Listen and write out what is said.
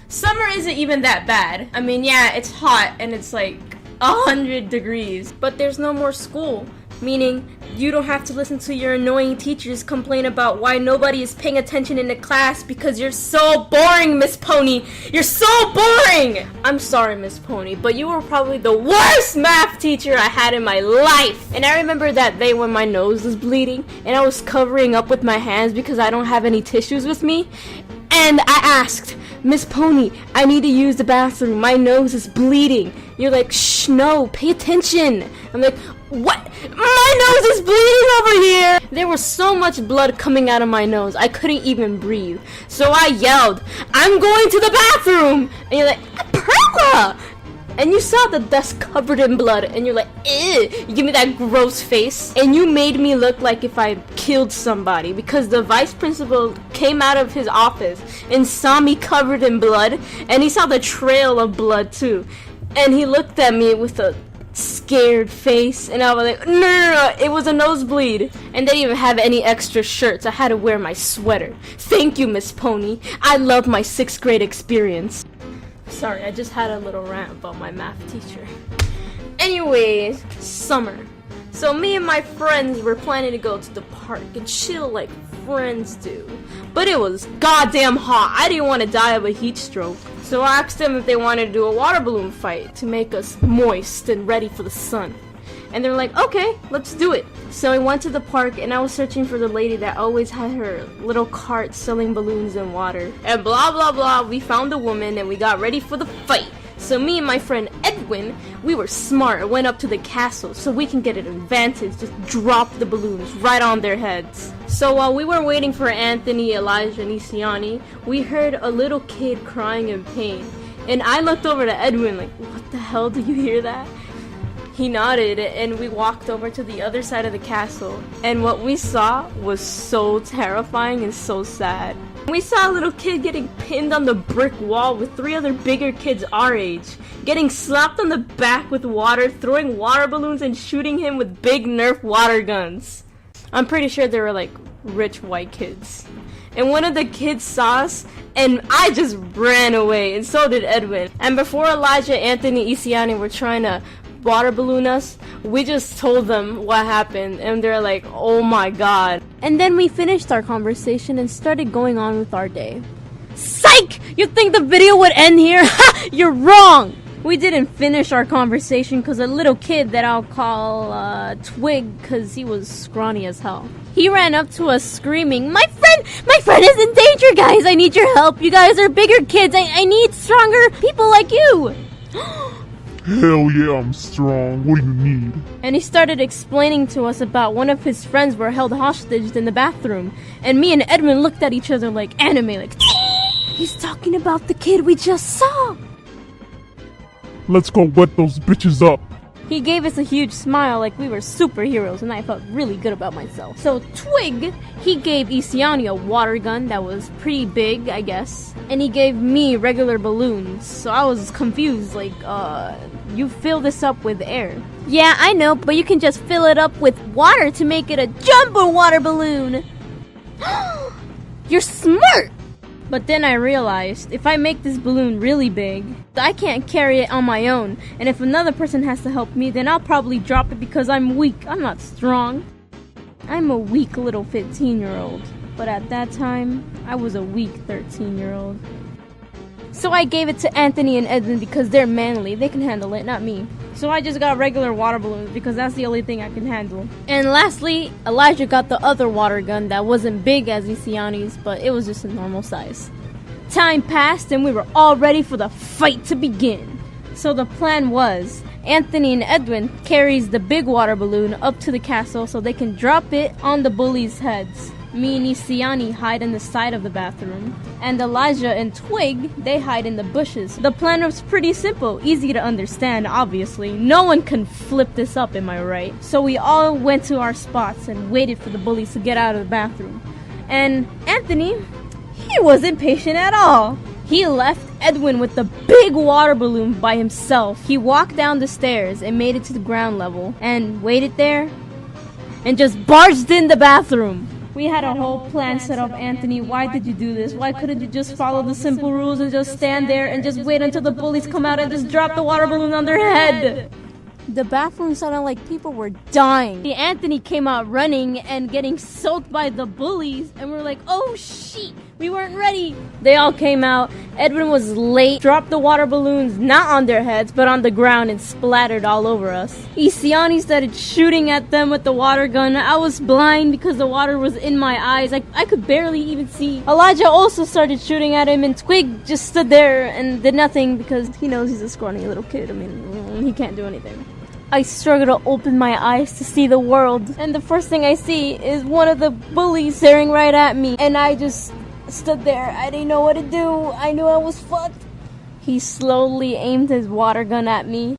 Summer isn't even that bad. I mean, yeah, it's hot and it's like 100 degrees, but there's no more school, meaning you don't have to listen to your annoying teachers complain about why nobody is paying attention in the class because you're so boring, Miss Pony. You're so boring! I'm sorry, Miss Pony, but you were probably the worst math teacher I had in my life. And I remember that day when my nose was bleeding and I was covering up with my hands because I don't have any tissues with me. And I asked, Miss Pony, I need to use the bathroom. My nose is bleeding. You're like, shh, no, pay attention. I'm like, what? My nose is bleeding over here! There was so much blood coming out of my nose, I couldn't even breathe. So I yelled, I'm going to the bathroom! And you're like, Perla! And you saw the desk covered in blood, and you're like, ew! You give me that gross face. And you made me look like if I killed somebody, because the vice principal came out of his office and saw me covered in blood, and he saw the trail of blood too. And he looked at me with a scared face, and I was like, no, it was a nosebleed. And they didn't even have any extra shirts. I had to wear my sweater. Thank you, Miss Pony. I love my 6th grade experience. Sorry, I just had a little rant about my math teacher. Anyways, summer. So me and my friends were planning to go to the park and chill like friends do. But it was goddamn hot. I didn't want to die of a heat stroke. So I asked them if they wanted to do a water balloon fight to make us moist and ready for the sun. And they're like, okay, let's do it. So I went to the park and I was searching for the lady that always had her little cart selling balloons and water. And blah blah blah, we found the woman and we got ready for the fight. So me and my friend Edwin, we were smart and went up to the castle so we can get an advantage, just drop the balloons right on their heads. So while we were waiting for Anthony, Elijah, and Isiani, we heard a little kid crying in pain. And I looked over to Edwin like, what the hell, do you hear that? He nodded and we walked over to the other side of the castle. And what we saw was so terrifying and so sad. We saw a little kid getting pinned on the brick wall with 3 other bigger kids our age, getting slapped on the back with water, throwing water balloons and shooting him with big Nerf water guns. I'm pretty sure they were like rich white kids. And one of the kids saw us and I just ran away, and so did Edwin. And before Elijah, Anthony, Isiani were trying to water balloon us, we just told them what happened and they're like, oh my god. And then we finished our conversation and started going on with our day. Psych! You think the video would end here? Ha! You're wrong! We didn't finish our conversation because a little kid that I'll call Twig, because he was scrawny as hell, he ran up to us screaming, my friend is in danger, guys! I need your help! You guys are bigger kids! I need stronger people like you! Hell yeah, I'm strong. What do you need? And he started explaining to us about one of his friends were held hostage in the bathroom. And me and Edwin looked at each other like anime, like, he's talking about the kid we just saw. Let's go wet those bitches up. He gave us a huge smile like we were superheroes, and I felt really good about myself. So Twig, he gave Isiani a water gun that was pretty big, I guess. And he gave me regular balloons. So I was confused, like, you fill this up with air. Yeah, I know, but you can just fill it up with water to make it a jumbo water balloon. You're smart! But then I realized, if I make this balloon really big, I can't carry it on my own. And if another person has to help me, then I'll probably drop it because I'm weak. I'm not strong. I'm a weak little 15-year-old. But at that time, I was a weak 13-year-old. So I gave it to Anthony and Edwin because they're manly. They can handle it, not me. So I just got regular water balloons because that's the only thing I can handle. And lastly, Elijah got the other water gun that wasn't big as Isiani's, but it was just a normal size. Time passed and we were all ready for the fight to begin. So the plan was, Anthony and Edwin carries the big water balloon up to the castle so they can drop it on the bullies' heads. Me and Isiani hide in the side of the bathroom, and Elijah and Twig, they hide in the bushes. The plan was pretty simple, easy to understand, obviously. No one can flip this up, am I right? So we all went to our spots and waited for the bullies to get out of the bathroom. And Anthony, he wasn't patient at all. He left Edwin with the big water balloon by himself. He walked down the stairs and made it to the ground level, and waited there, and just barged in the bathroom. We had a whole plan set up, Anthony. Why did you do this? Why couldn't you just follow the simple rules and just stand there and just wait until the bullies come out and just drop the water balloon on their head? The bathroom sounded like people were dying. Anthony came out running and getting soaked by the bullies, and we're like, oh shit, we weren't ready. They all came out. Edwin was late, dropped the water balloons not on their heads, but on the ground and splattered all over us. Isiani started shooting at them with the water gun. I was blind because the water was in my eyes. I could barely even see. Elijah also started shooting at him, and Twig just stood there and did nothing because he knows he's a scrawny little kid. I mean, he can't do anything. I struggle to open my eyes to see the world, and the first thing I see is one of the bullies staring right at me, and I just stood there. I didn't know what to do. I knew I was fucked. He slowly aimed his water gun at me,